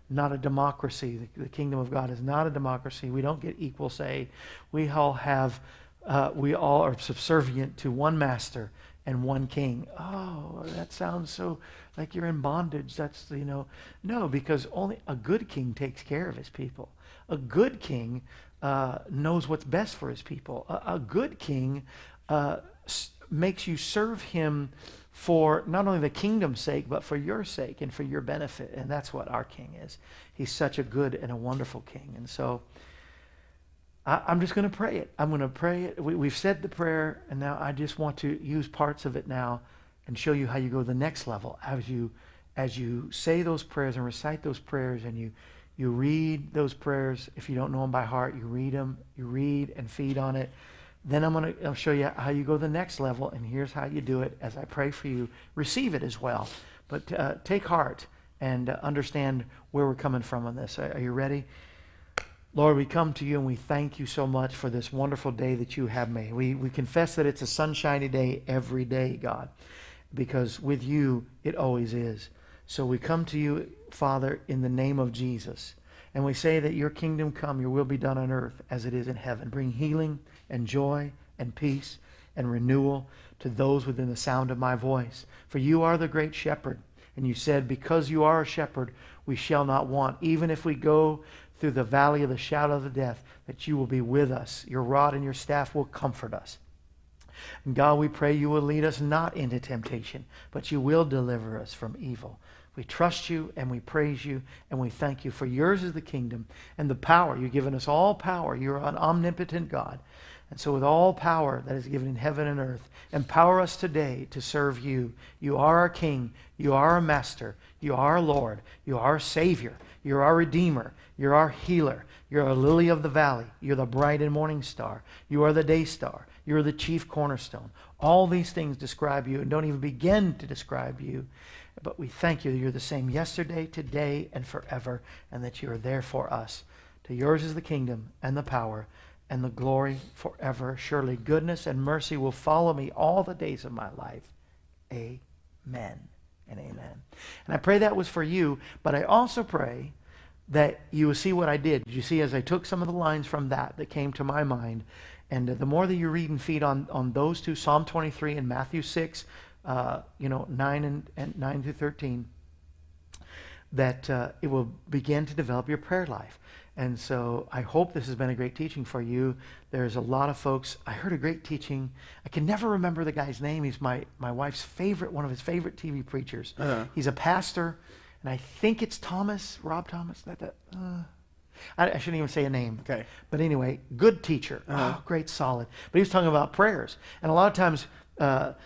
not a democracy. The kingdom of God is not a democracy. We don't get equal say. We all are subservient to one master and one king. Oh, that sounds so like you're in bondage. That's, no, because only a good king takes care of his people. A good king knows what's best for his people. A good king makes you serve him for not only the kingdom's sake, but for your sake and for your benefit. And that's what our king is. He's such a good and a wonderful king. And so I'm just going to pray it. I'm going to pray it. We've said the prayer, and now I just want to use parts of it now and show you how you go to the next level. As you say those prayers and recite those prayers, and you read those prayers. If you don't know them by heart, you read them. You read and feed on it. Then I'll show you how you go to the next level, and here's how you do it. As I pray for you, receive it as well. But take heart and understand where we're coming from on this. Are you ready? Lord, we come to you and we thank you so much for this wonderful day that you have made. We confess that it's a sunshiny day every day, God, because with you it always is. So we come to you, Father, in the name of Jesus. And we say that your kingdom come, your will be done on earth as it is in heaven. Bring healing and joy and peace and renewal to those within the sound of my voice. For you are the great shepherd. And you said, because you are a shepherd, we shall not want. Even if we go through the valley of the shadow of the death, that you will be with us. Your rod and your staff will comfort us. And God, we pray you will lead us not into temptation, but you will deliver us from evil. We trust you and we praise you and we thank you, for yours is the kingdom and the power. You've given us all power. You're an omnipotent God. And so with all power that is given in heaven and earth, empower us today to serve you. You are our King. You are our Master. You are our Lord. You are our Savior. You're our Redeemer. You're our healer. You're a lily of the valley. You're the bright and morning star. You are the day star. You're the chief cornerstone. All these things describe you and don't even begin to describe you. But we thank you that you're the same yesterday, today, and forever, and that you are there for us. To yours is the kingdom and the power and the glory forever. Surely goodness and mercy will follow me all the days of my life. Amen and amen. And I pray that was for you, but I also pray that you will see what I did. You see, as I took some of the lines from that came to my mind, and the more that you read and feed on those two, Psalm 23 and Matthew 6, 9 and 9 through 13, that it will begin to develop your prayer life. And so I hope this has been a great teaching for you. There's a lot of folks. I heard a great teaching. I can never remember the guy's name. He's my wife's favorite, one of his favorite TV preachers. Uh-huh. He's a pastor, and I think it's Rob Thomas. I shouldn't even say a name. Okay. But anyway, good teacher. Oh, great, solid. But he was talking about prayers. And a lot of times,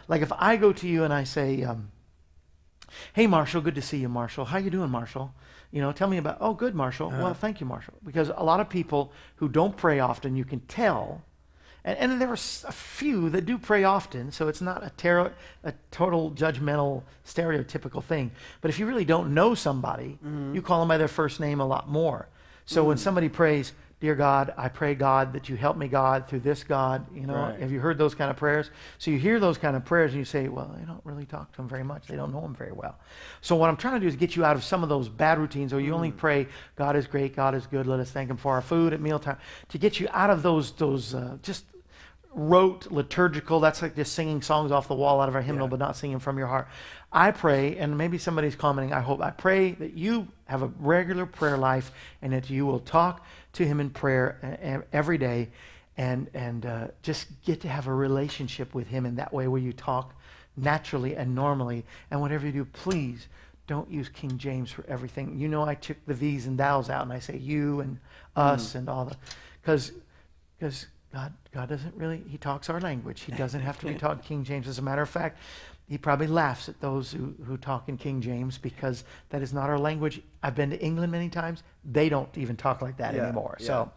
like if I go to you and I say, hey, Marshall, good to see you, Marshall. How you doing, Marshall? Tell me about, oh, good, Marshall. Well, thank you, Marshall. Because a lot of people who don't pray often, you can tell. And there are a few that do pray often, so it's not a total judgmental, stereotypical thing. But if you really don't know somebody, you call them by their first name a lot more. So when somebody prays, dear God, I pray, God, that you help me, God, through this, God. Right. Have you heard those kind of prayers? So you hear those kind of prayers and you say, well, they don't really talk to them very much. They don't know him very well. So what I'm trying to do is get you out of some of those bad routines where you only pray, God is great, God is good, let us thank him for our food at mealtime, to get you out of those just rote, liturgical, that's like just singing songs off the wall out of a hymnal, but not singing from your heart. I pray, and maybe somebody's commenting, I pray that you have a regular prayer life and that you will talk to him in prayer every day and just get to have a relationship with him in that way where you talk naturally and normally. And whatever you do, please don't use King James for everything. I took the these and thous out and I say you and us and all the, because God doesn't really, he talks our language. He doesn't have to be taught King James. As a matter of fact, he probably laughs at those who talk in King James because that is not our language. I've been to England many times. They don't even talk like that anymore. Yeah.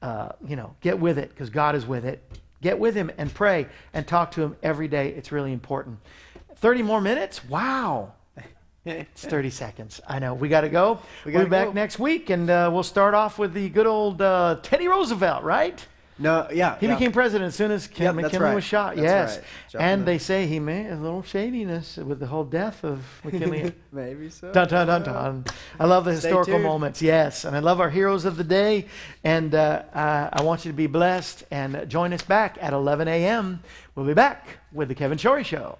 So, get with it because God is with it. Get with him and pray and talk to him every day. It's really important. 30 more minutes? Wow. It's 30 seconds. I know. We got to go. We'll be back next week, and we'll start off with the good old Teddy Roosevelt, right? No, yeah. He became president as soon as McKinley was shot. That's yes. right. And they say he made a little shadiness with the whole death of McKinley. Maybe so. Dun, dun, dun, dun. I love the historical tuned. moments, yes. And I love our heroes of the day. And I want you to be blessed and join us back at 11 a.m. We'll be back with the Kevin Shorey Show.